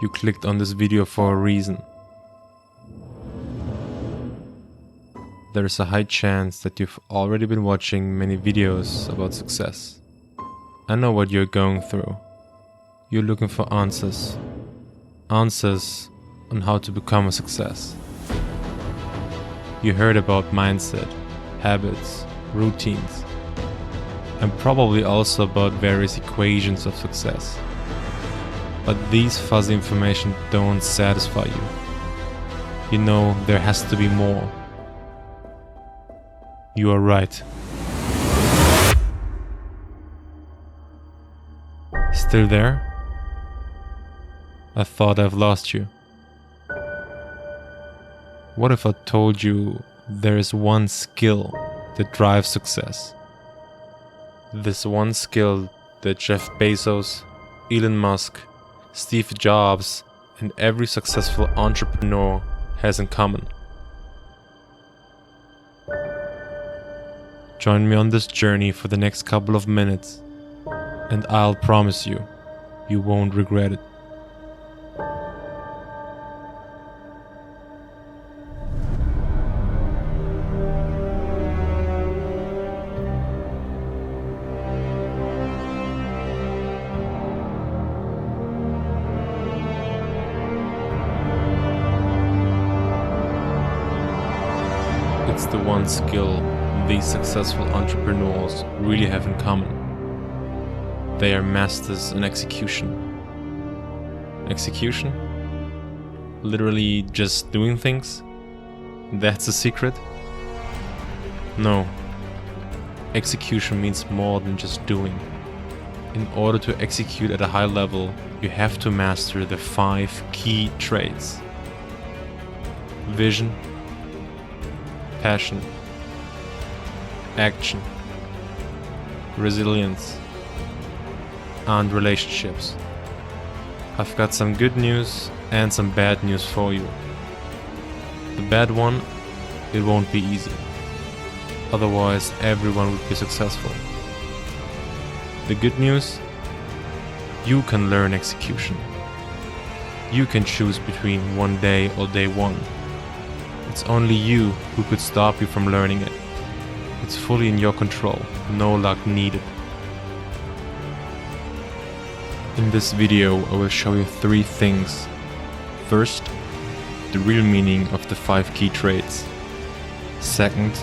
You clicked on this video for a reason. There is a high chance that you've already been watching many videos about success. I know what you're going through. You're looking for answers. Answers on how to become a success. You heard about mindset, habits, routines, and probably also about various equations of success. But these fuzzy information don't satisfy you. You know there has to be more. You are right. Still there? I thought I've lost you. What if I told you there is one skill that drives success? This one skill that Jeff Bezos, Elon Musk, Steve Jobs, and every successful entrepreneur has in common. Join me on this journey for the next couple of minutes, and I'll promise you, you won't regret it. It's the one skill these successful entrepreneurs really have in common. They are masters in execution. Execution? Literally just doing things? That's the secret? No. Execution means more than just doing. In order to execute at a high level, you have to master the 5 key traits: vision, passion, action, resilience, and relationships. I've got some good news and some bad news for you. The bad one, it won't be easy. Otherwise, everyone would be successful. The good news, you can learn execution. You can choose between one day or day one. It's only you who could stop you from learning it. It's fully in your control, no luck needed. In this video I will show you 3 things. First, the real meaning of the 5 key traits. Second,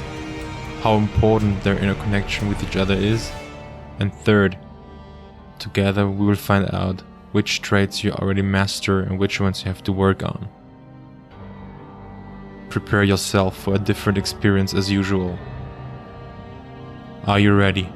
how important their interconnection with each other is. And third, together we will find out which traits you already master and which ones you have to work on. Prepare yourself for a different experience as usual. Are you ready?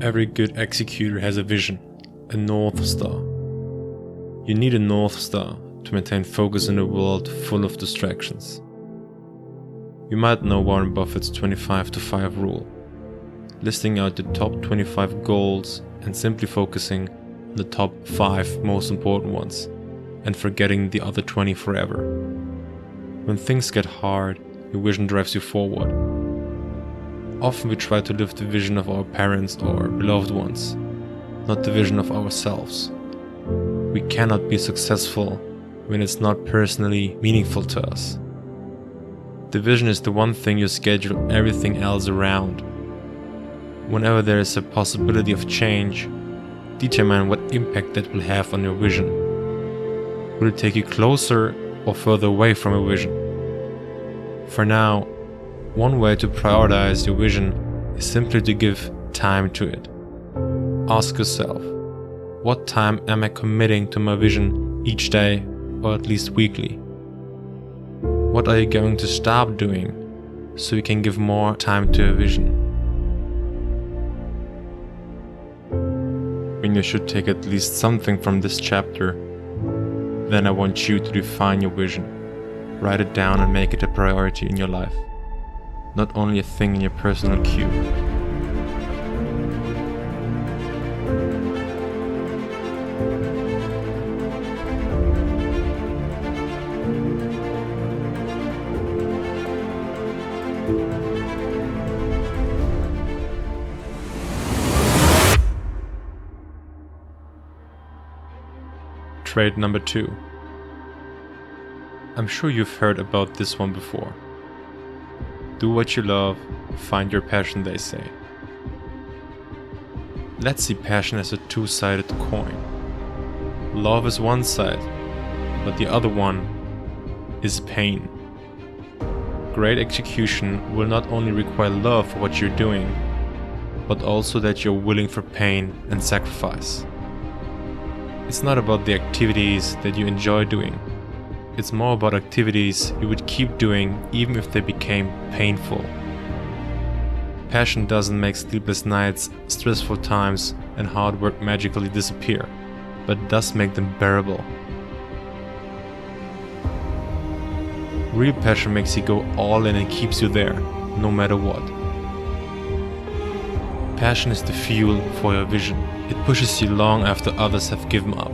Every good executor has a vision, a North Star. You need a North Star to maintain focus in a world full of distractions. You might know Warren Buffett's 25-to-5 rule, listing out the top 25 goals and simply focusing on the top 5 most important ones and forgetting the other 20 forever. When things get hard, your vision drives you forward. Often we try to live the vision of our parents or beloved ones, not the vision of ourselves. We cannot be successful when it's not personally meaningful to us. The vision is the one thing you schedule everything else around. Whenever there is a possibility of change, determine what impact that will have on your vision. Will it take you closer or further away from your vision? For now, one way to prioritize your vision is simply to give time to it. Ask yourself, what time am I committing to my vision each day or at least weekly? What are you going to stop doing so you can give more time to your vision? When you should take at least something from this chapter, then I want you to define your vision. Write it down and make it a priority in your life, not only a thing in your personal queue. Trait number 2. I'm sure you've heard about this one before. Do what you love, find your passion, they say. Let's see passion as a two-sided coin. Love is one side, but the other one is pain. Great execution will not only require love for what you're doing, but also that you're willing for pain and sacrifice. It's not about the activities that you enjoy doing. It's more about activities you would keep doing even if they became painful. Passion doesn't make sleepless nights, stressful times, and hard work magically disappear, but it does make them bearable. Real passion makes you go all in and keeps you there, no matter what. Passion is the fuel for your vision. It pushes you long after others have given up.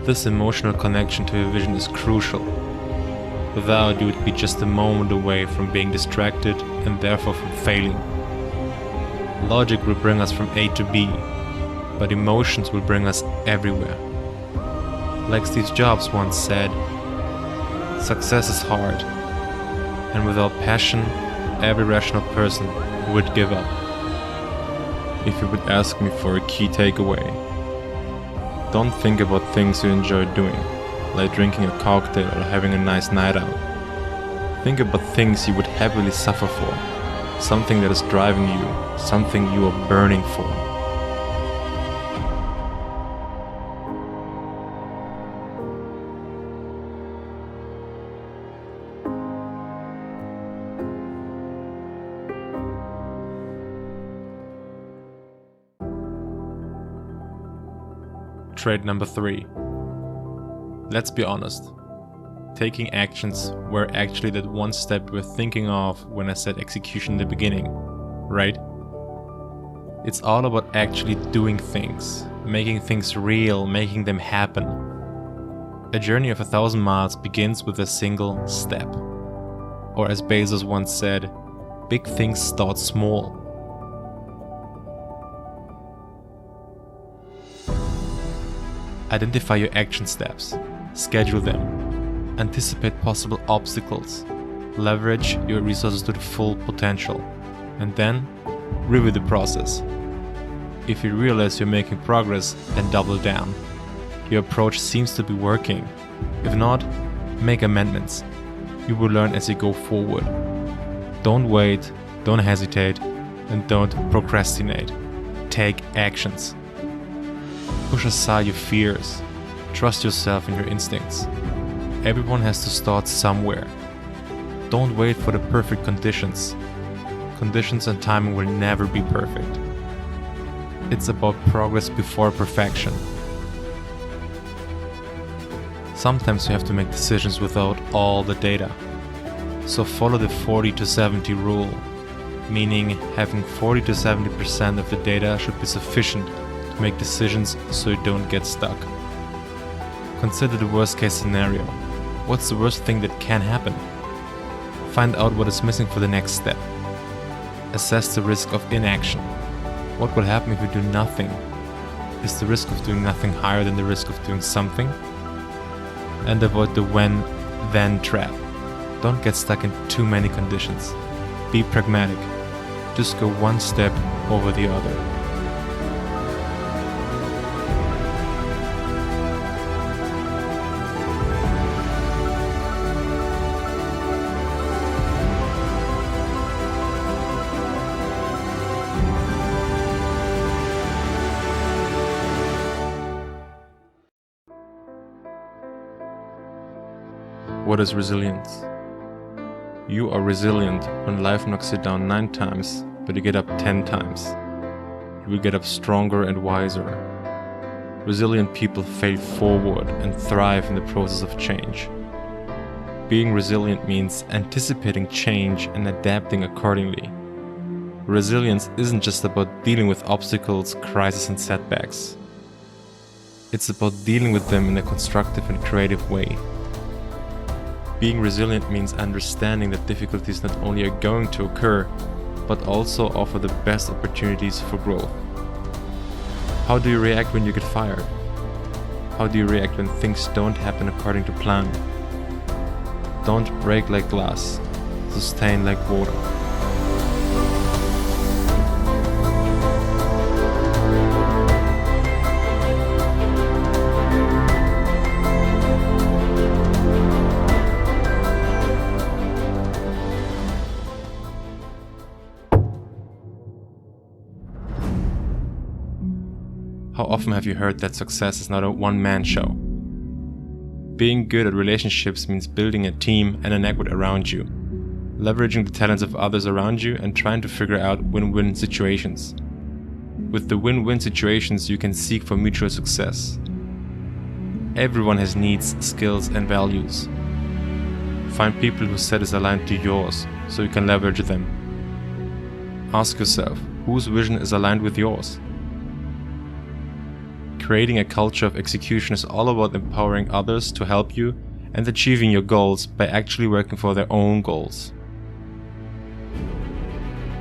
This emotional connection to your vision is crucial. Without it, you would be just a moment away from being distracted and therefore from failing. Logic will bring us from A to B, but emotions will bring us everywhere. Like Steve Jobs once said, success is hard, and without passion, every rational person would give up. If you would ask me for a key takeaway, don't think about things you enjoy doing, like drinking a cocktail or having a nice night out. Think about things you would happily suffer for, something that is driving you, something you are burning for. Trait number 3. Let's be honest. Taking actions were actually that one step we were thinking of when I said execution in the beginning, right? It's all about actually doing things, making things real, making them happen. A journey of 1,000 miles begins with a single step. Or as Bezos once said, big things start small. Identify your action steps, schedule them, anticipate possible obstacles, leverage your resources to the full potential, and then review the process. If you realize you're making progress, then double down. Your approach seems to be working. If not, make amendments. You will learn as you go forward. Don't wait, don't hesitate, and don't procrastinate. Take actions. Push aside your fears. Trust yourself and your instincts. Everyone has to start somewhere. Don't wait for the perfect conditions. Conditions and timing will never be perfect. It's about progress before perfection. Sometimes you have to make decisions without all the data. So follow the 40-70 rule, meaning having 40-70% of the data should be sufficient to make decisions so you don't get stuck. Consider the worst case scenario. What's the worst thing that can happen? Find out what is missing for the next step. Assess the risk of inaction. What will happen if you do nothing? Is the risk of doing nothing higher than the risk of doing something? And avoid the when-then trap. Don't get stuck in too many conditions. Be pragmatic. Just go one step over the other. What is resilience? You are resilient when life knocks you down 9 times, but you get up 10 times. You will get up stronger and wiser. Resilient people fail forward and thrive in the process of change. Being resilient means anticipating change and adapting accordingly. Resilience isn't just about dealing with obstacles, crises, and setbacks. It's about dealing with them in a constructive and creative way. Being resilient means understanding that difficulties not only are going to occur, but also offer the best opportunities for growth. How do you react when you get fired? How do you react when things don't happen according to plan? Don't break like glass, sustain like water. How often have you heard that success is not a one-man show? Being good at relationships means building a team and a network around you, leveraging the talents of others around you and trying to figure out win-win situations. With the win-win situations, you can seek for mutual success. Everyone has needs, skills, and values. Find people whose set is aligned to yours so you can leverage them. Ask yourself, whose vision is aligned with yours? Creating a culture of execution is all about empowering others to help you and achieving your goals by actually working for their own goals.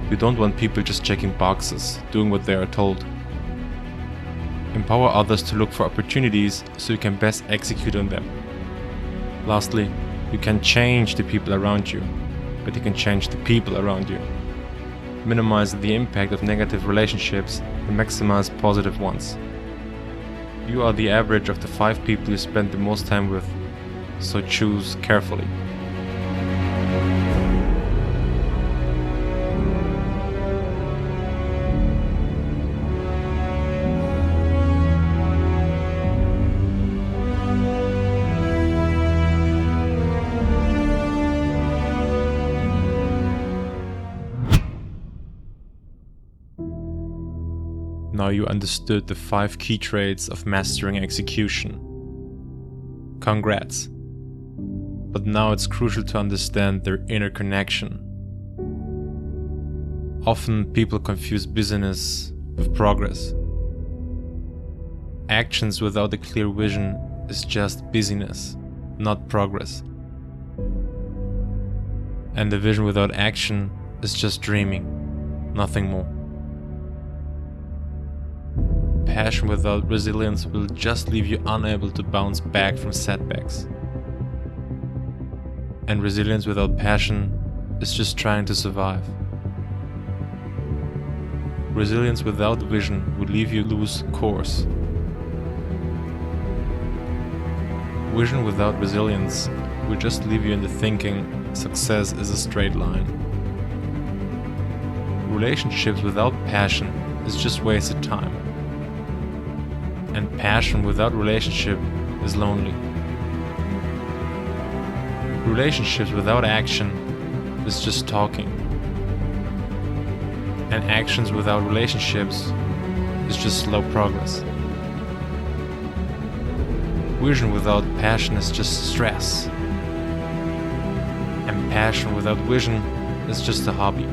You don't want people just checking boxes, doing what they are told. Empower others to look for opportunities so you can best execute on them. Lastly, you can change the people around you, but you can change the people around you. Minimize the impact of negative relationships and maximize positive ones. You are the average of the 5 people you spend the most time with, so choose carefully. Now you understood the 5 key traits of mastering execution. Congrats! But now it's crucial to understand their interconnection. Often people confuse busyness with progress. Actions without a clear vision is just busyness, not progress. And a vision without action is just dreaming, nothing more. Passion without resilience will just leave you unable to bounce back from setbacks. And resilience without passion is just trying to survive. Resilience without vision would leave you lose course. Vision without resilience will just leave you in the thinking success is a straight line. Relationships without passion is just wasted time. And passion without relationship is lonely. Relationships without action is just talking. And actions without relationships is just slow progress. Vision without passion is just stress. And passion without vision is just a hobby.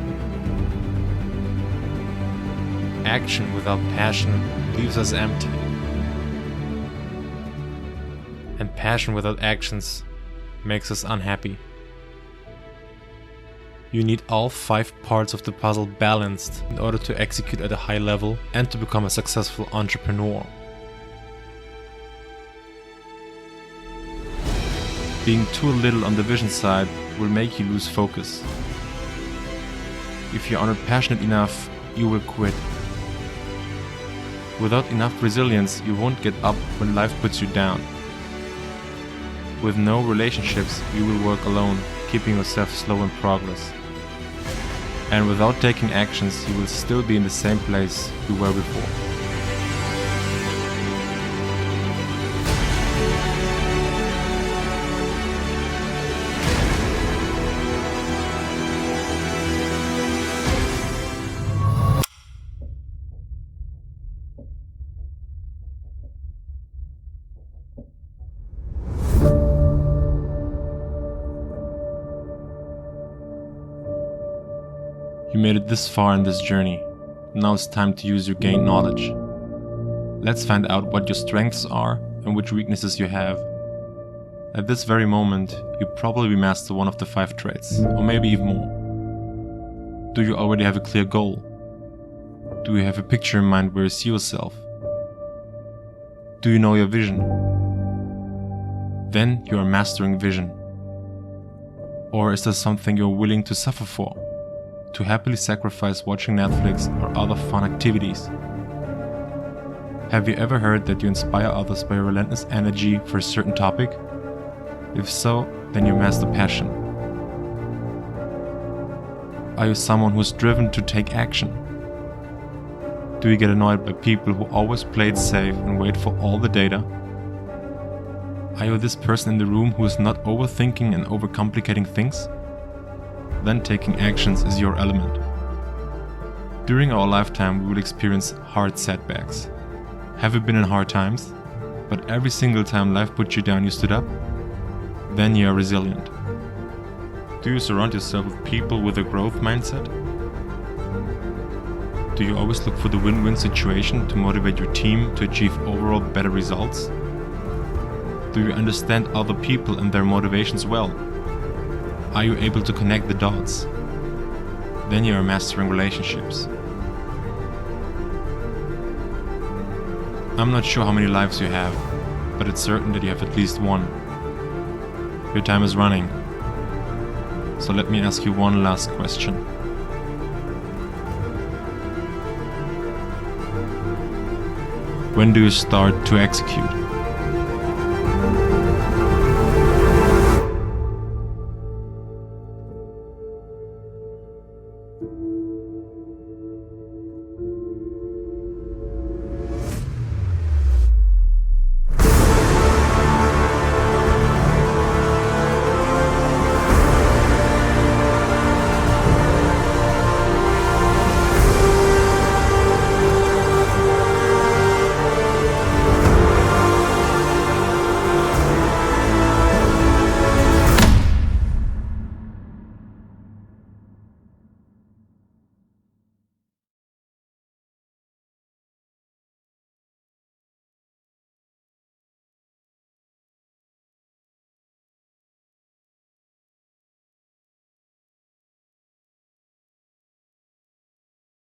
Action without passion leaves us empty. And passion without actions makes us unhappy. You need all 5 parts of the puzzle balanced in order to execute at a high level and to become a successful entrepreneur. Being too little on the vision side will make you lose focus. If you are not passionate enough, you will quit. Without enough resilience, you won't get up when life puts you down. With no relationships, you will work alone, keeping yourself slow in progress. And without taking actions, you will still be in the same place you were before. You made it this far in this journey. Now it's time to use your gained knowledge. Let's find out what your strengths are and which weaknesses you have. At this very moment, you probably master one of the 5 traits, or maybe even more. Do you already have a clear goal? Do you have a picture in mind where you see yourself? Do you know your vision? Then you are mastering vision. Or is there something you're willing to suffer for? To happily sacrifice watching Netflix or other fun activities? Have you ever heard that you inspire others by your relentless energy for a certain topic? If so, then you master passion. Are you someone who's driven to take action? Do you get annoyed by people who always play it safe and wait for all the data? Are you this person in the room who is not overthinking and overcomplicating things? Then taking actions is your element. During our lifetime, we will experience hard setbacks. Have you been in hard times? But every single time life put you down, you stood up? Then you are resilient. Do you surround yourself with people with a growth mindset? Do you always look for the win-win situation to motivate your team to achieve overall better results? Do you understand other people and their motivations well? Are you able to connect the dots? Then you are mastering relationships. I'm not sure how many lives you have, but it's certain that you have at least one. Your time is running. So let me ask you one last question. When do you start to execute?